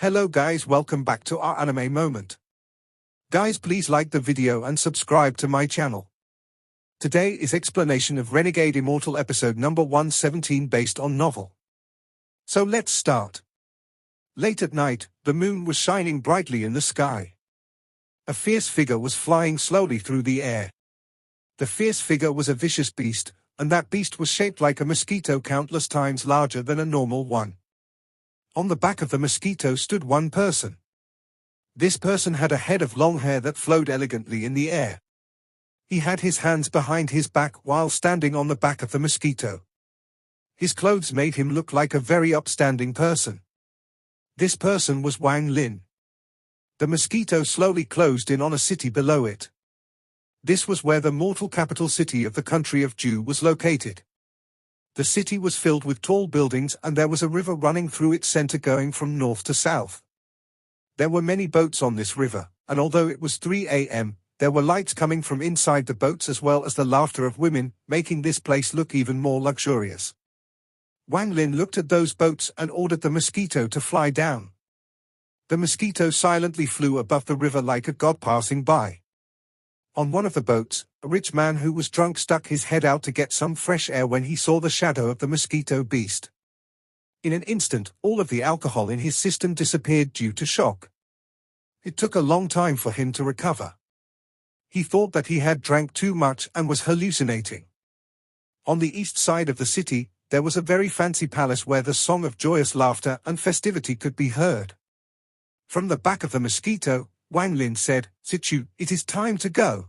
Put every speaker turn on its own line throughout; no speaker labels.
Hello guys, welcome back to our anime moment. Guys, please like the video and subscribe to my channel. Today is explanation of Renegade Immortal episode number 117 based on novel. So let's start. Late at night, the moon was shining brightly in the sky. A fierce figure was flying slowly through the air. The fierce figure was a vicious beast, and that beast was shaped like a mosquito countless times larger than a normal one. On the back of the mosquito stood one person. This person had a head of long hair that flowed elegantly in the air. He had his hands behind his back while standing on the back of the mosquito. His clothes made him look like a very upstanding person. This person was Wang Lin. The mosquito slowly closed in on a city below it. This was where the mortal capital city of the country of Ju was located. The city was filled with tall buildings and there was a river running through its center going from north to south. There were many boats on this river, and although it was 3 a.m., there were lights coming from inside the boats as well as the laughter of women, making this place look even more luxurious. Wang Lin looked at those boats and ordered the mosquito to fly down. The mosquito silently flew above the river like a god passing by. On one of the boats, a rich man who was drunk stuck his head out to get some fresh air when he saw the shadow of the mosquito beast. In an instant, all of the alcohol in his system disappeared due to shock. It took a long time for him to recover. He thought that he had drank too much and was hallucinating. On the east side of the city, there was a very fancy palace where the song of joyous laughter and festivity could be heard. From the back of the mosquito, Wang Lin said, "Sichu, it is time to go."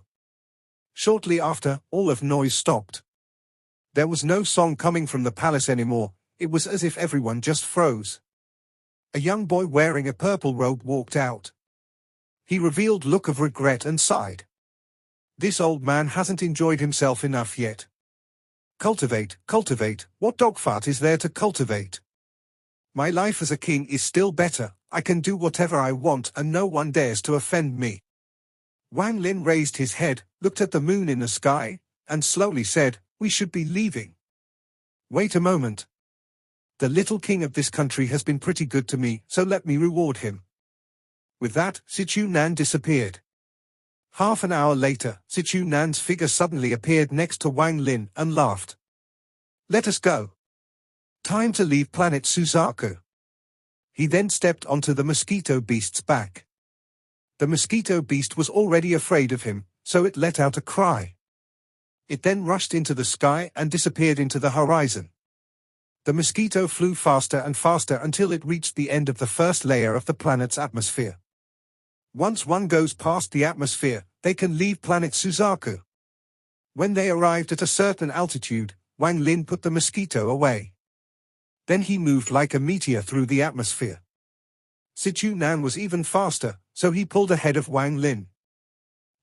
Shortly after, all of noise stopped. There was no song coming from the palace anymore. It was as if everyone just froze. A young boy wearing a purple robe walked out. He revealed a look of regret and sighed. This old man hasn't enjoyed himself enough yet. Cultivate, cultivate, what dog fart is there to cultivate? My life as a king is still better. I can do whatever I want and no one dares to offend me. Wang Lin raised his head, looked at the moon in the sky, and slowly said, "We should be leaving." Wait a moment. The little king of this country has been pretty good to me, so let me reward him. With that, Sichu Nan disappeared. Half an hour later, Sichu Nan's figure suddenly appeared next to Wang Lin and laughed. "Let us go. Time to leave planet Suzaku." He then stepped onto the mosquito beast's back. The mosquito beast was already afraid of him, so it let out a cry. It then rushed into the sky and disappeared into the horizon. The mosquito flew faster and faster until it reached the end of the first layer of the planet's atmosphere. Once one goes past the atmosphere, they can leave planet Suzaku. When they arrived at a certain altitude, Wang Lin put the mosquito away. Then he moved like a meteor through the atmosphere. Sichu Nan was even faster, so he pulled ahead of Wang Lin.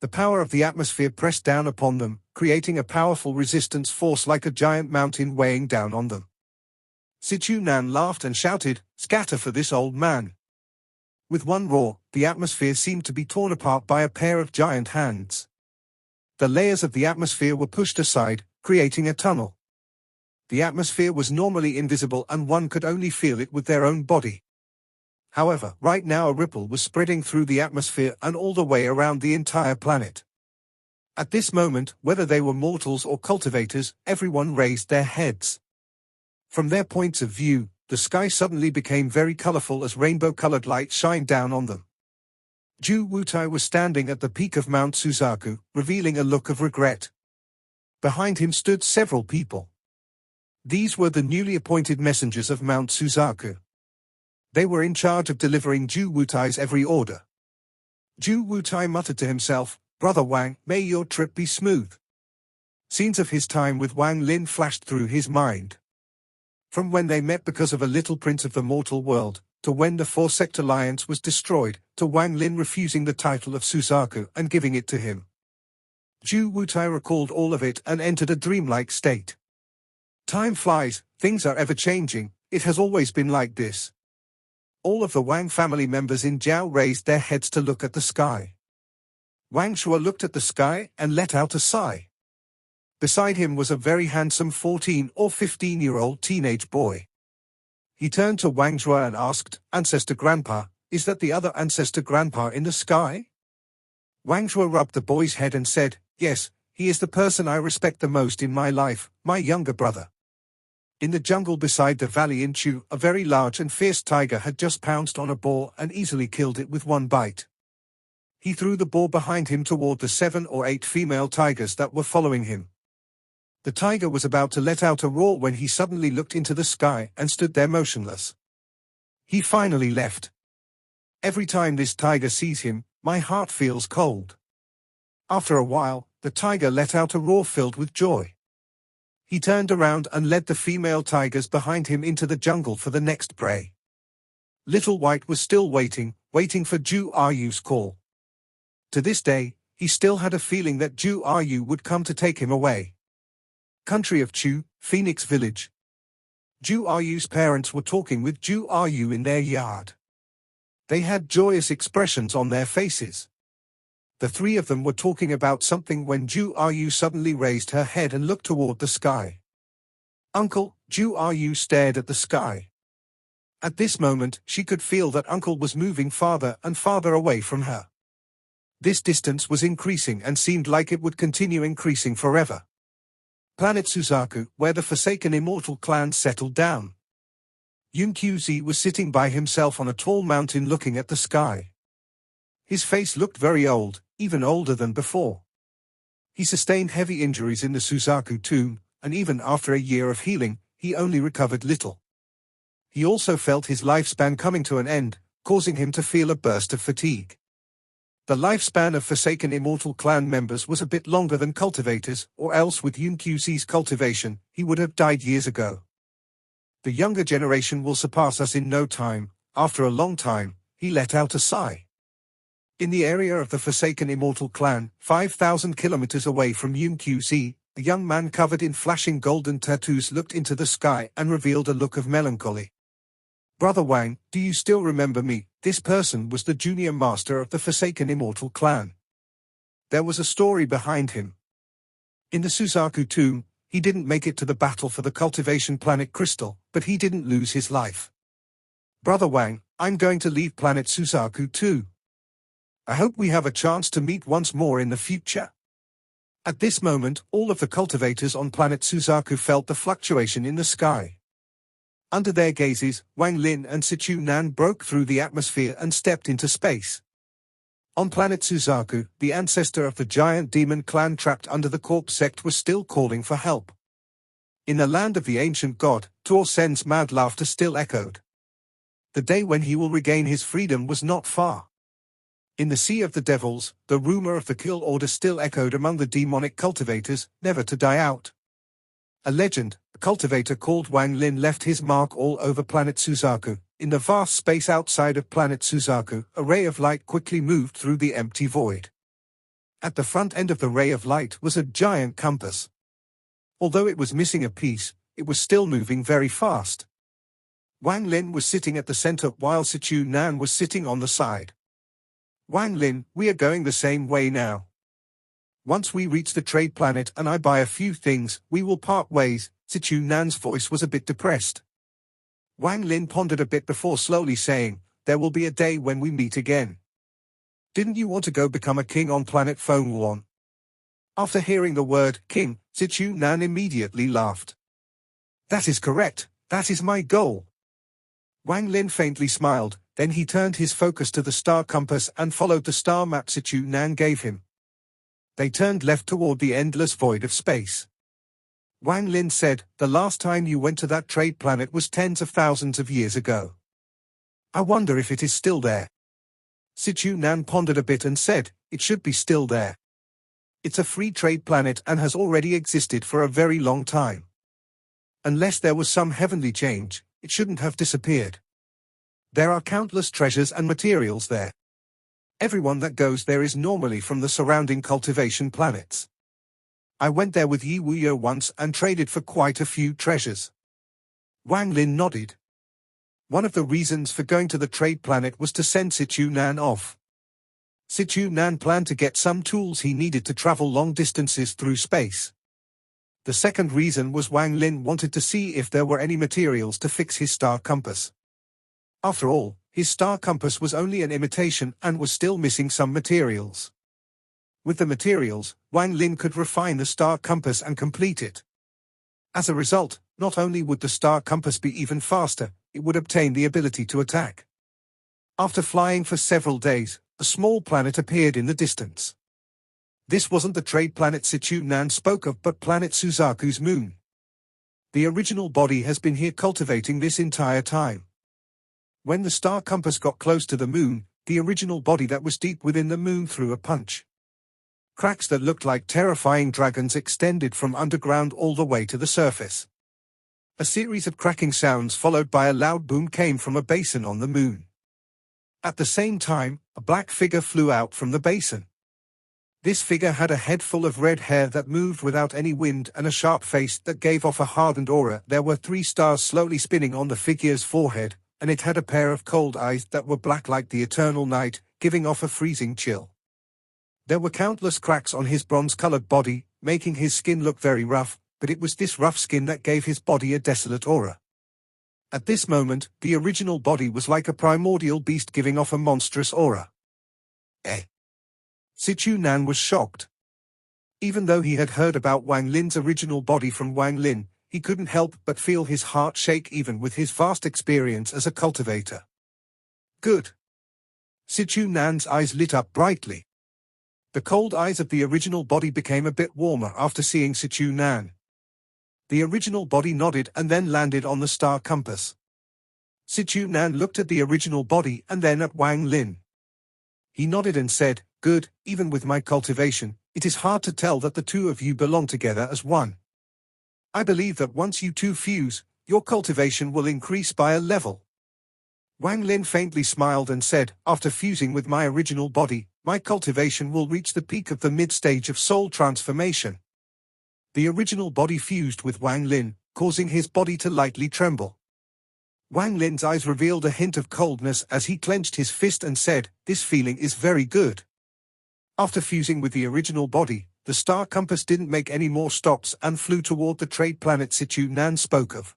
The power of the atmosphere pressed down upon them, creating a powerful resistance force like a giant mountain weighing down on them. Sichu Nan laughed and shouted, "Scatter for this old man." With one roar, the atmosphere seemed to be torn apart by a pair of giant hands. The layers of the atmosphere were pushed aside, creating a tunnel. The atmosphere was normally invisible and one could only feel it with their own body. However, right now a ripple was spreading through the atmosphere and all the way around the entire planet. At this moment, whether they were mortals or cultivators, everyone raised their heads. From their points of view, the sky suddenly became very colorful as rainbow-colored light shined down on them. Ju Wutai was standing at the peak of Mount Suzaku, revealing a look of regret. Behind him stood several people. These were the newly appointed messengers of Mount Suzaku. They were in charge of delivering Ju Wutai's every order. Ju Wutai muttered to himself, "Brother Wang, may your trip be smooth." Scenes of his time with Wang Lin flashed through his mind. From when they met because of a little prince of the mortal world, to when the four-sect alliance was destroyed, to Wang Lin refusing the title of Suzaku and giving it to him. Ju Wutai recalled all of it and entered a dreamlike state. Time flies, things are ever changing, it has always been like this. All of the Wang family members in Jiao raised their heads to look at the sky. Wang Shuo looked at the sky and let out a sigh. Beside him was a very handsome 14 or 15-year-old teenage boy. He turned to Wang Shuo and asked, "Ancestor Grandpa, Is that the other ancestor grandpa in the sky? Wang Shuo rubbed the boy's head and said, yes, he is the person I respect the most in my life, my younger brother. In the jungle beside the valley in Chu, a very large and fierce tiger had just pounced on a boar and easily killed it with one bite. He threw the boar behind him toward the 7 or 8 female tigers that were following him. The tiger was about to let out a roar when he suddenly looked into the sky and stood there motionless. He finally left. Every time this tiger sees him, my heart feels cold. After a while, the tiger let out a roar filled with joy. He turned around and led the female tigers behind him into the jungle for the next prey. Little White was still waiting for Ju Ryu's call. To this day, he still had a feeling that Ju Ryu would come to take him away. Country of Chu, Phoenix Village. Ju Ryu's parents were talking with Ju Ryu in their yard. They had joyous expressions on their faces. The three of them were talking about something when Ju Ryu suddenly raised her head and looked toward the sky. Uncle, Ju Ryu stared at the sky. At this moment, she could feel that Uncle was moving farther and farther away from her. This distance was increasing and seemed like it would continue increasing forever. Planet Suzaku, where the Forsaken Immortal clan settled down. Yun Qzi was sitting by himself on a tall mountain looking at the sky. His face looked very old, even older than before. He sustained heavy injuries in the Suzaku tomb, and even after a year of healing, he only recovered little. He also felt his lifespan coming to an end, causing him to feel a burst of fatigue. The lifespan of Forsaken Immortal clan members was a bit longer than cultivators, or else with Yun Qzi's cultivation, he would have died years ago. The younger generation will surpass us in no time. After a long time, he let out a sigh. In the area of the Forsaken Immortal clan, 5,000 kilometers away from Yun Qzi, a young man covered in flashing golden tattoos looked into the sky and revealed a look of melancholy. Brother Wang, do you still remember me? This person was the junior master of the Forsaken Immortal clan. There was a story behind him. In the Suzaku tomb, he didn't make it to the battle for the cultivation planet Crystal, but he didn't lose his life. Brother Wang, I'm going to leave planet Suzaku too. I hope we have a chance to meet once more in the future. At this moment, all of the cultivators on planet Suzaku felt the fluctuation in the sky. Under their gazes, Wang Lin and Sichu Nan broke through the atmosphere and stepped into space. On planet Suzaku, the ancestor of the giant demon clan trapped under the corpse sect was still calling for help. In the land of the ancient god, Tor Sen's mad laughter still echoed. The day when he will regain his freedom was not far. In the Sea of the Devils, the rumor of the kill order still echoed among the demonic cultivators, never to die out. A legend, a cultivator called Wang Lin left his mark all over planet Suzaku. In the vast space outside of planet Suzaku, a ray of light quickly moved through the empty void. At the front end of the ray of light was a giant compass. Although it was missing a piece, it was still moving very fast. Wang Lin was sitting at the center while Sichu Nan was sitting on the side. Wang Lin, we are going the same way now. Once we reach the trade planet and I buy a few things, we will part ways. Sichu Nan's voice was a bit depressed. Wang Lin pondered a bit before slowly saying, there will be a day when we meet again. Didn't you want to go become a king on planet Fenghuan? After hearing the word king, Sichu Nan immediately laughed. That is correct, that is my goal. Wang Lin faintly smiled, then he turned his focus to the star compass and followed the star map Sichu Nan gave him. They turned left toward the endless void of space. Wang Lin said, the last time you went to that trade planet was tens of thousands of years ago. I wonder if it is still there. Sichu Nan pondered a bit and said, it should be still there. It's a free trade planet and has already existed for a very long time. Unless there was some heavenly change, it shouldn't have disappeared. There are countless treasures and materials there. Everyone that goes there is normally from the surrounding cultivation planets. I went there with Yi Wuyo once and traded for quite a few treasures. Wang Lin nodded. One of the reasons for going to the trade planet was to send Sichu Nan off. Sichu Nan planned to get some tools he needed to travel long distances through space. The second reason was Wang Lin wanted to see if there were any materials to fix his star compass. After all, his star compass was only an imitation and was still missing some materials. With the materials, Wang Lin could refine the star compass and complete it. As a result, not only would the star compass be even faster, it would obtain the ability to attack. After flying for several days, a small planet appeared in the distance. This wasn't the trade planet Sichunan spoke of but planet Suzaku's moon. The original body has been here cultivating this entire time. When the star compass got close to the moon, the original body that was deep within the moon threw a punch. Cracks that looked like terrifying dragons extended from underground all the way to the surface. A series of cracking sounds followed by a loud boom came from a basin on the moon. At the same time, a black figure flew out from the basin. This figure had a head full of red hair that moved without any wind and a sharp face that gave off a hardened aura. There were 3 stars slowly spinning on the figure's forehead, and it had a pair of cold eyes that were black like the eternal night, giving off a freezing chill. There were countless cracks on his bronze-colored body, making his skin look very rough, but it was this rough skin that gave his body a desolate aura. At this moment, the original body was like a primordial beast giving off a monstrous aura. Sichunan was shocked. Even though he had heard about Wang Lin's original body from Wang Lin, he couldn't help but feel his heart shake even with his vast experience as a cultivator. Good. Sichunan's eyes lit up brightly. The cold eyes of the original body became a bit warmer after seeing Sichunan. The original body nodded and then landed on the star compass. Sichunan looked at the original body and then at Wang Lin. He nodded and said, "Good, even with my cultivation, it is hard to tell that the two of you belong together as one. I believe that once you two fuse, your cultivation will increase by a level." Wang Lin faintly smiled and said, "After fusing with my original body, my cultivation will reach the peak of the mid-stage of soul transformation." The original body fused with Wang Lin, causing his body to lightly tremble. Wang Lin's eyes revealed a hint of coldness as he clenched his fist and said, "This feeling is very good." After fusing with the original body, the star compass didn't make any more stops and flew toward the trade planet Sichunan spoke of.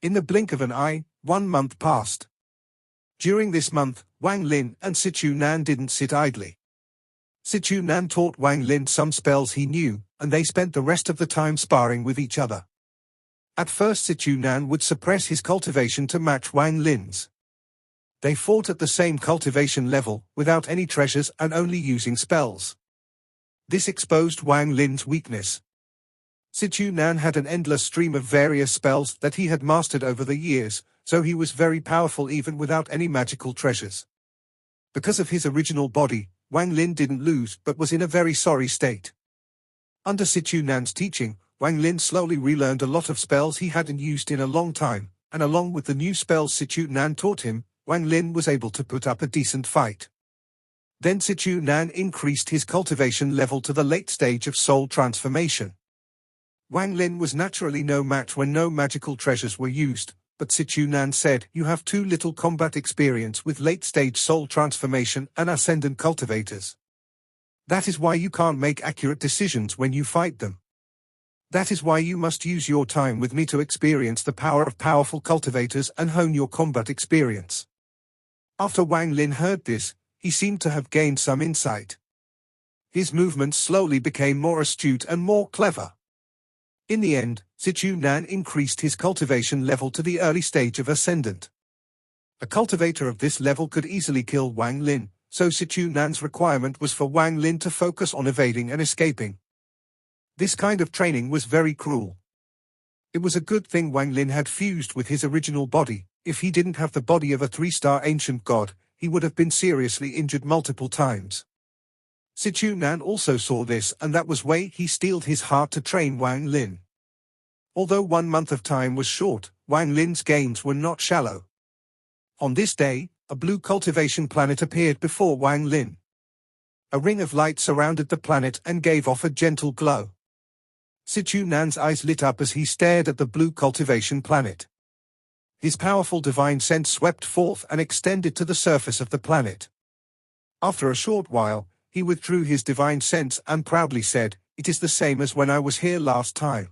In the blink of an eye, 1 month passed. During this month, Wang Lin and Sichunan didn't sit idly. Sichunan taught Wang Lin some spells he knew, and they spent the rest of the time sparring with each other. At first Sichunan would suppress his cultivation to match Wang Lin's. They fought at the same cultivation level, without any treasures and only using spells. This exposed Wang Lin's weakness. Sichunan had an endless stream of various spells that he had mastered over the years, so he was very powerful even without any magical treasures. Because of his original body, Wang Lin didn't lose but was in a very sorry state. Under Sichunan's teaching, Wang Lin slowly relearned a lot of spells he hadn't used in a long time, and along with the new spells Sichunan taught him, Wang Lin was able to put up a decent fight. Then Sichunan increased his cultivation level to the late stage of soul transformation. Wang Lin was naturally no match when no magical treasures were used, but Sichunan said, "You have too little combat experience with late-stage soul transformation and ascendant cultivators. That is why you can't make accurate decisions when you fight them. That is why you must use your time with me to experience the power of powerful cultivators and hone your combat experience." After Wang Lin heard this, he seemed to have gained some insight. His movements slowly became more astute and more clever. In the end, Sichunan increased his cultivation level to the early stage of Ascendant. A cultivator of this level could easily kill Wang Lin, so Sichunan's requirement was for Wang Lin to focus on evading and escaping. This kind of training was very cruel. It was a good thing Wang Lin had fused with his original body. If he didn't have the body of a 3-star ancient god, he would have been seriously injured multiple times. Sichunan also saw this, and that was why he steeled his heart to train Wang Lin. Although 1 month of time was short, Wang Lin's gains were not shallow. On this day, a blue cultivation planet appeared before Wang Lin. A ring of light surrounded the planet and gave off a gentle glow. Sichunan's eyes lit up as he stared at the blue cultivation planet. His powerful divine sense swept forth and extended to the surface of the planet. After a short while, he withdrew his divine sense and proudly said, "It is the same as when I was here last time.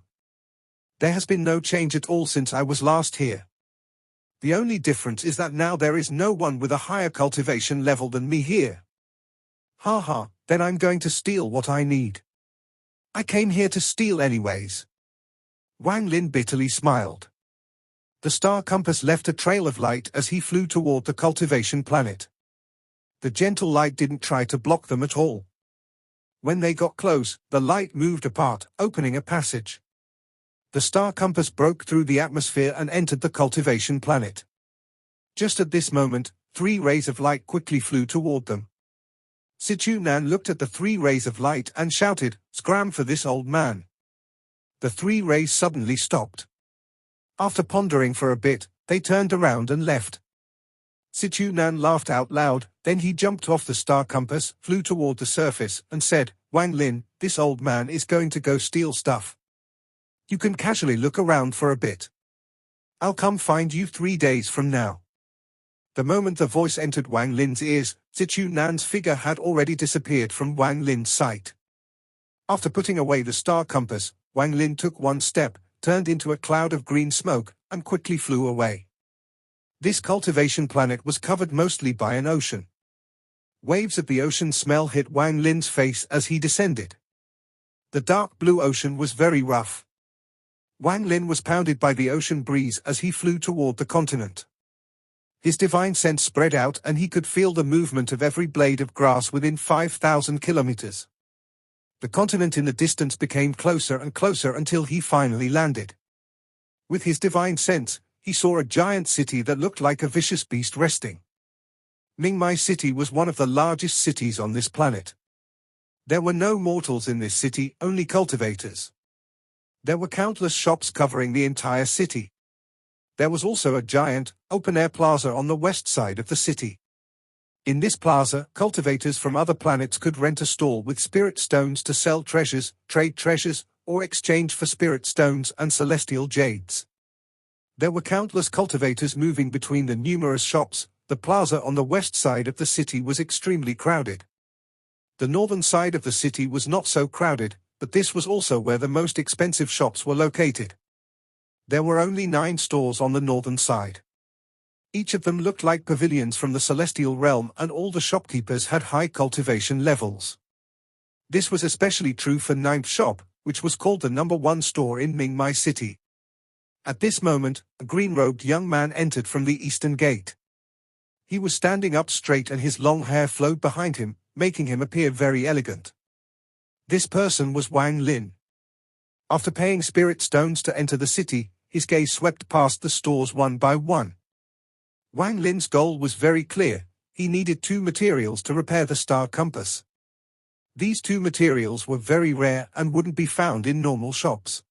There has been no change at all since I was last here." The only difference is that now there is no one with a higher cultivation level than me here. Haha, then I'm going to steal what I need. I came here to steal anyways. Wang Lin bitterly smiled. The star compass left a trail of light as he flew toward the cultivation planet. The gentle light didn't try to block them at all. When they got close, the light moved apart, opening a passage. The star compass broke through the atmosphere and entered the cultivation planet. Just at this moment, 3 rays of light quickly flew toward them. Sichu Nan looked at the 3 rays of light and shouted, "Scram for this old man." The 3 rays suddenly stopped. After pondering for a bit, they turned around and left. Sichu Nan laughed out loud, then he jumped off the star compass, flew toward the surface, and said, "Wang Lin, this old man is going to go steal stuff. You can casually look around for a bit. I'll come find you 3 days from now." The moment the voice entered Wang Lin's ears, Sichu Nan's figure had already disappeared from Wang Lin's sight. After putting away the star compass, Wang Lin took 1 step, turned into a cloud of green smoke, and quickly flew away. This cultivation planet was covered mostly by an ocean. Waves of the ocean smell hit Wang Lin's face as he descended. The dark blue ocean was very rough. Wang Lin was pounded by the ocean breeze as he flew toward the continent. His divine sense spread out and he could feel the movement of every blade of grass within 5,000 kilometers. The continent in the distance became closer and closer until he finally landed. With his divine sense, he saw a giant city that looked like a vicious beast resting. Mingmai City was one of the largest cities on this planet. There were no mortals in this city, only cultivators. There were countless shops covering the entire city. There was also a giant, open-air plaza on the west side of the city. In this plaza, cultivators from other planets could rent a stall with spirit stones to sell treasures, trade treasures, or exchange for spirit stones and celestial jades. There were countless cultivators moving between the numerous shops. The plaza on the west side of the city was extremely crowded. The northern side of the city was not so crowded, but this was also where the most expensive shops were located. There were only 9 stores on the northern side. Each of them looked like pavilions from the celestial realm, and all the shopkeepers had high cultivation levels. This was especially true for 9th shop, which was called the #1 store in Mingmai City. At this moment, a green-robed young man entered from the eastern gate. He was standing up straight and his long hair flowed behind him, making him appear very elegant. This person was Wang Lin. After paying spirit stones to enter the city, his gaze swept past the stores one by one. Wang Lin's goal was very clear. He needed 2 materials to repair the star compass. These 2 materials were very rare and wouldn't be found in normal shops.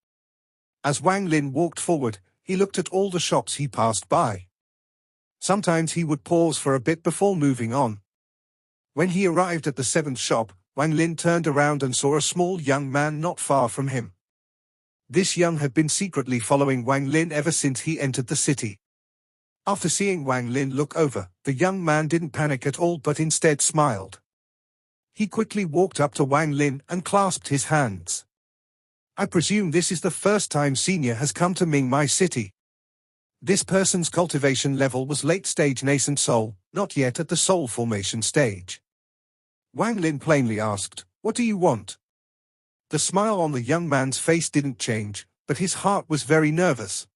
As Wang Lin walked forward, he looked at all the shops he passed by. Sometimes he would pause for a bit before moving on. When he arrived at the 7th shop, Wang Lin turned around and saw a small young man not far from him. This young had been secretly following Wang Lin ever since he entered the city. After seeing Wang Lin look over, the young man didn't panic at all but instead smiled. He quickly walked up to Wang Lin and clasped his hands. "I presume this is the first time Senior has come to Mingmai City." This person's cultivation level was late-stage nascent soul, not yet at the soul formation stage. Wang Lin plainly asked, "What do you want?" The smile on the young man's face didn't change, but his heart was very nervous.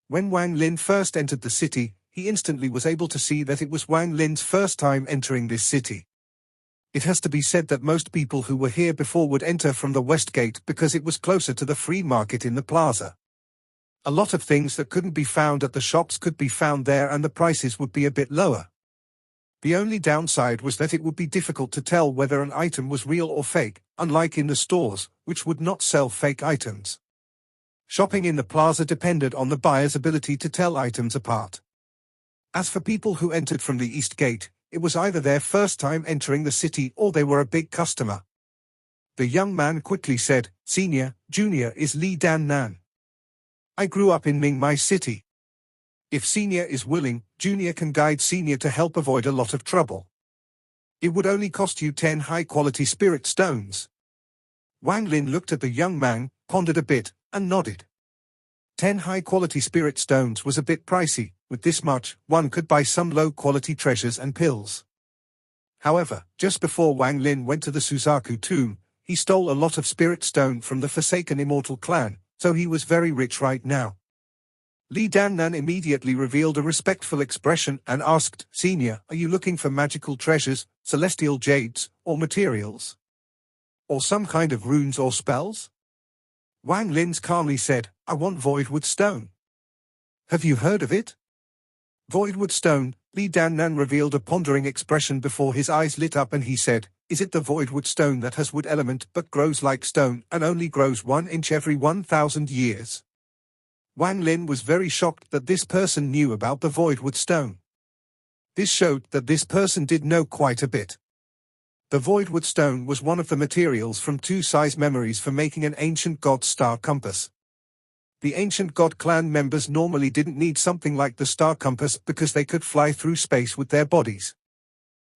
When Wang Lin first entered the city, he instantly was able to see that it was Wang Lin's first time entering this city. It has to be said that most people who were here before would enter from the west gate because it was closer to the free market in the plaza. A lot of things that couldn't be found at the shops could be found there and the prices would be a bit lower. The only downside was that it would be difficult to tell whether an item was real or fake, unlike in the stores, which would not sell fake items. Shopping in the plaza depended on the buyer's ability to tell items apart. As for people who entered from the east gate, it was either their first time entering the city or they were a big customer. The young man quickly said, "Senior, Junior is Li Dan Nan. I grew up in Mingmai City. If Senior is willing, Junior can guide Senior to help avoid a lot of trouble. It would only cost you 10 high-quality spirit stones." Wang Lin looked at the young man, pondered a bit, and nodded. 10 high-quality spirit stones was a bit pricey, With this much, one could buy some low-quality treasures and pills. However, just before Wang Lin went to the Suzaku tomb, he stole a lot of spirit stone from the Forsaken Immortal clan, so he was very rich right now. Li Dannan immediately revealed a respectful expression and asked, "Senior, are you looking for magical treasures, celestial jades, or materials? Or some kind of runes or spells?" Wang Lin calmly said, "I want Voidwood Stone." "Have you heard of it?" Voidwood Stone. Li Dannan revealed a pondering expression before his eyes lit up and he said, "Is it the Voidwood Stone that has wood element but grows like stone and only grows 1 inch every 1,000 years? Wang Lin was very shocked that this person knew about the Voidwood Stone. This showed that this person did know quite a bit. The Voidwood Stone was one of the materials from 2 size memories for making an ancient god star compass. The ancient god clan members normally didn't need something like the star compass because they could fly through space with their bodies.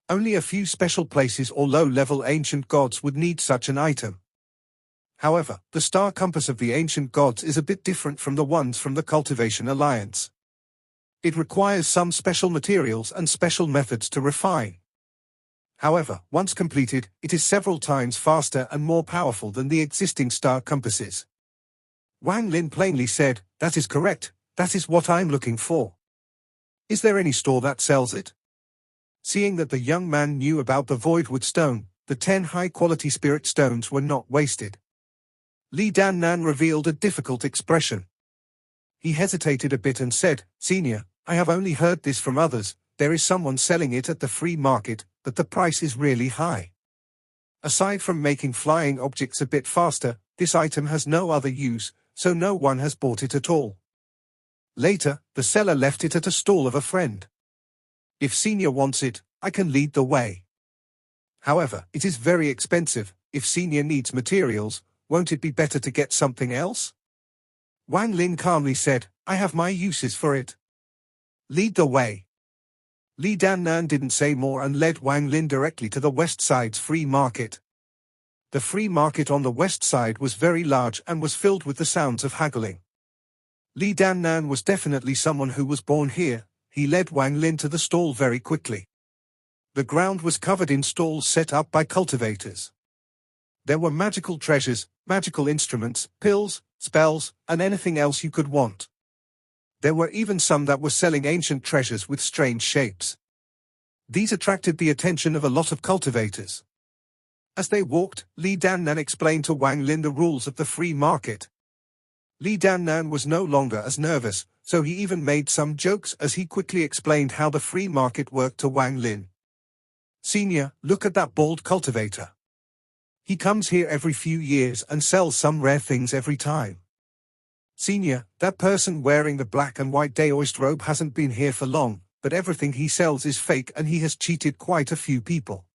Only a few special places or low-level ancient gods would need such an item. However, the star compass of the ancient gods is a bit different from the ones from the Cultivation Alliance. It requires some special materials and special methods to refine. However, once completed, it is several times faster and more powerful than the existing star compasses. Wang Lin plainly said, "That is correct, that is what I'm looking for. Is there any store that sells it?" Seeing that the young man knew about the Voidwood Stone, the 10 high-quality spirit stones were not wasted. Li Dannan revealed a difficult expression. He hesitated a bit and said, "Senior, I have only heard this from others, there is someone selling it at the free market, but the price is really high. Aside from making flying objects a bit faster, this item has no other use, so no one has bought it at all." Later, the seller left it at a stall of a friend. "If Senior wants it, I can lead the way. However, it is very expensive. If Senior needs materials, won't it be better to get something else?" Wang Lin calmly said, "I have my uses for it. Lead the way." Li Dannan didn't say more and led Wang Lin directly to the west side's free market. The free market on the west side was very large and was filled with the sounds of haggling. Li Dannan was definitely someone who was born here. He led Wang Lin to the stall very quickly. The ground was covered in stalls set up by cultivators. There were magical treasures, magical instruments, pills, spells, and anything else you could want. There were even some that were selling ancient treasures with strange shapes. These attracted the attention of a lot of cultivators. As they walked, Li Dannan explained to Wang Lin the rules of the free market. Li Dannan was no longer as nervous, so he even made some jokes as he quickly explained how the free market worked to Wang Lin. "Senior, look at that bald cultivator. He comes here every few years and sells some rare things every time. Senior, that person wearing the black and white Daoist robe hasn't been here for long, but everything he sells is fake and he has cheated quite a few people.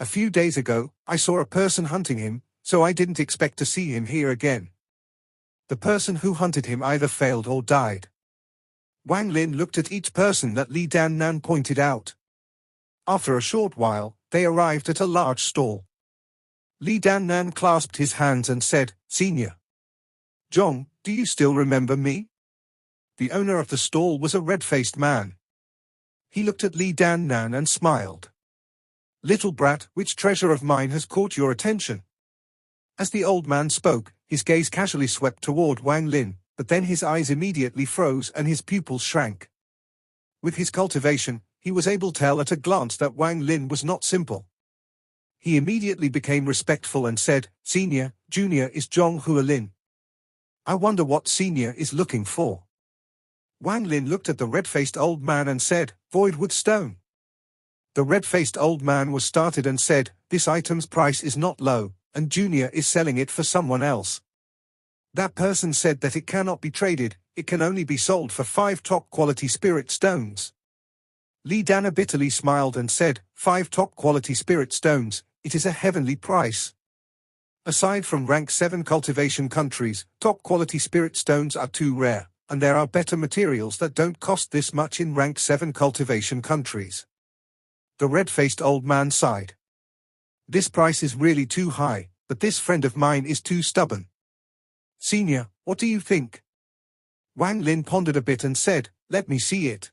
A few days ago, I saw a person hunting him, so I didn't expect to see him here again. The person who hunted him either failed or died." Wang Lin looked at each person that Li Dannan pointed out. After a short while, they arrived at a large stall. Li Dannan clasped his hands and said, "Senior Zhong, do you still remember me?" The owner of the stall was a red-faced man. He looked at Li Dannan and smiled. "Little brat, which treasure of mine has caught your attention?" As the old man spoke, his gaze casually swept toward Wang Lin, but then his eyes immediately froze and his pupils shrank. With his cultivation, he was able to tell at a glance that Wang Lin was not simple. He immediately became respectful and said, "Senior, Junior is Zhong Hualin. I wonder what Senior is looking for." Wang Lin looked at the red-faced old man and said, "Voidwood Stone." The red-faced old man was startled and said, "This item's price is not low, and Junior is selling it for someone else. That person said that it cannot be traded, it can only be sold for 5 top-quality spirit stones." Li Dannan bitterly smiled and said, 5 top-quality spirit stones, it is a heavenly price. Aside from rank 7 cultivation countries, top-quality spirit stones are too rare, and there are better materials that don't cost this much in rank 7 cultivation countries. The red-faced old man sighed. "This price is really too high, but this friend of mine is too stubborn. Senior, what do you think?" Wang Lin pondered a bit and said, let me see it.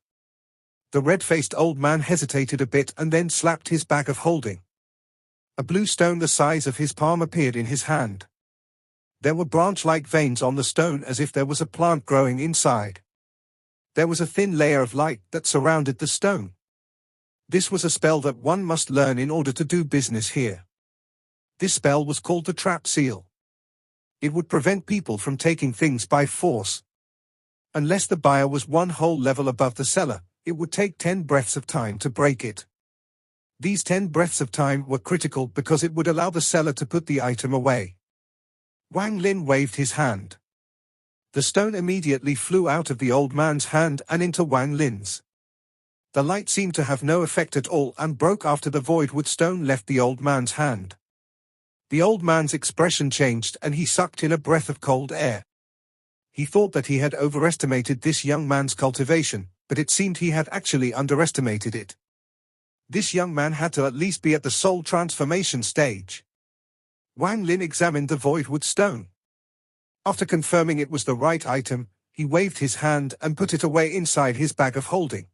The red-faced old man hesitated a bit and then slapped his bag of holding. A blue stone the size of his palm appeared in his hand. There were branch-like veins on the stone as if there was a plant growing inside. There was a thin layer of light that surrounded the stone. This was a spell that one must learn in order to do business here. This spell was called the Trap Seal. It would prevent people from taking things by force. Unless the buyer was one whole level above the seller, it would take 10 breaths of time to break it. These 10 breaths of time were critical because it would allow the seller to put the item away. Wang Lin waved his hand. The stone immediately flew out of the old man's hand and into Wang Lin's. The light seemed to have no effect at all and broke after the voidwood stone left the old man's hand. The old man's expression changed and he sucked in a breath of cold air. He thought that he had overestimated this young man's cultivation, but it seemed he had actually underestimated it. This young man had to at least be at the soul transformation stage. Wang Lin examined the voidwood stone. After confirming it was the right item, he waved his hand and put it away inside his bag of holding.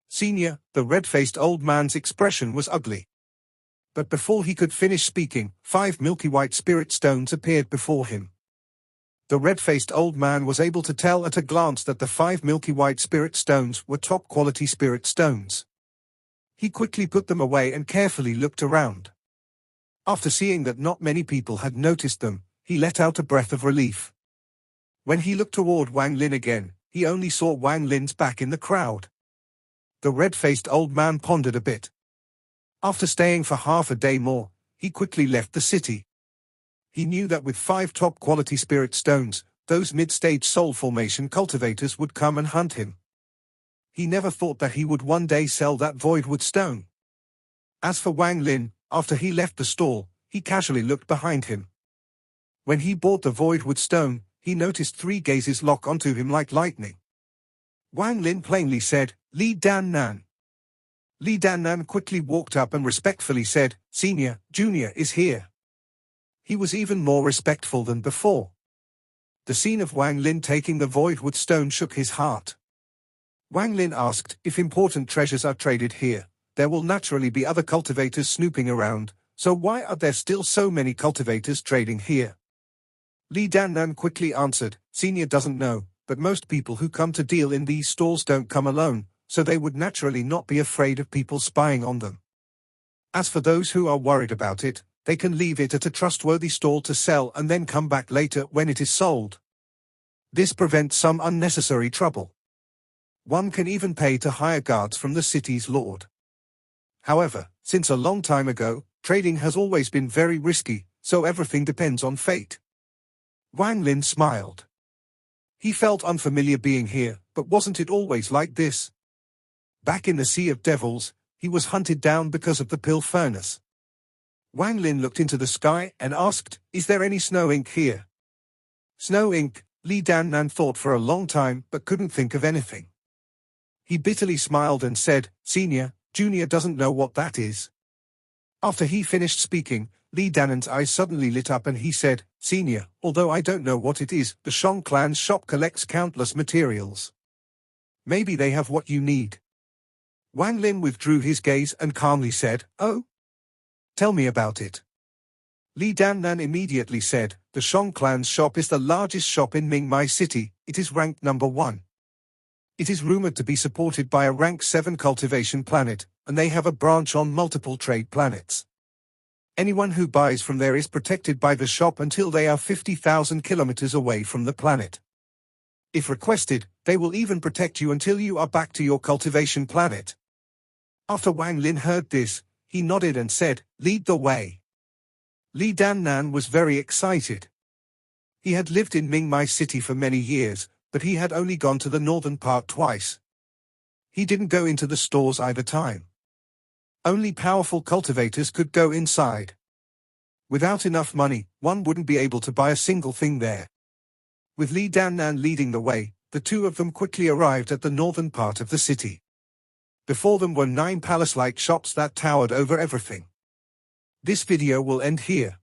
Senior, the red-faced old man's expression was ugly. But before he could finish speaking, 5 milky white spirit stones appeared before him. The red-faced old man was able to tell at a glance that the 5 milky white spirit stones were top-quality spirit stones. He quickly put them away and carefully looked around. After seeing that not many people had noticed them, he let out a breath of relief. When he looked toward Wang Lin again, he only saw Wang Lin's back in the crowd. The red-faced old man pondered a bit. After staying for half a day more, he quickly left the city. He knew that with 5 top-quality spirit stones, those mid-stage soul formation cultivators would come and hunt him. He never thought that he would one day sell that voidwood stone. As for Wang Lin, after he left the stall, he casually looked behind him. When he bought the voidwood stone, he noticed 3 gazes lock onto him like lightning. Wang Lin plainly said, "Li Dan Nan." Li Dan Nan quickly walked up and respectfully said, "Senior, Junior is here." He was even more respectful than before. The scene of Wang Lin taking the voidwood stone shook his heart. Wang Lin asked, "If important treasures are traded here, there will naturally be other cultivators snooping around, so why are there still so many cultivators trading here?" Li Dannan quickly answered, "Senior doesn't know, but most people who come to deal in these stalls don't come alone, so they would naturally not be afraid of people spying on them. As for those who are worried about it, they can leave it at a trustworthy stall to sell and then come back later when it is sold. This prevents some unnecessary trouble. One can even pay to hire guards from the city's lord. However, since a long time ago, trading has always been very risky, so everything depends on fate." Wang Lin smiled. He felt unfamiliar being here, but wasn't it always like this? Back in the Sea of Devils, he was hunted down because of the pill furnace. Wang Lin looked into the sky and asked, "Is there any snow ink here?" Snow ink, Li Dannan thought for a long time but couldn't think of anything. He bitterly smiled and said, "Senior, Junior doesn't know what that is." After he finished speaking, Li Dannan's eyes suddenly lit up and he said, "Senior, although I don't know what it is, the Shang clan's shop collects countless materials. Maybe they have what you need." Wang Lin withdrew his gaze and calmly said, "Oh? Tell me about it." Li Dannan immediately said, "The Shang clan's shop is the largest shop in Mingmai City. It is ranked number 1. It is rumored to be supported by a rank 7 cultivation planet, and they have a branch on multiple trade planets. Anyone who buys from there is protected by the shop until they are 50,000 kilometers away from the planet. If requested, they will even protect you until you are back to your cultivation planet." After Wang Lin heard this, he nodded and said, "Lead the way." Li Dannan was very excited. He had lived in Mingmai City for many years, but he had only gone to the northern part twice. He didn't go into the stores either time. Only powerful cultivators could go inside. Without enough money, one wouldn't be able to buy a single thing there. With Li Dannan leading the way, the two of them quickly arrived at the northern part of the city. Before them were 9 palace-like shops that towered over everything. This video will end here.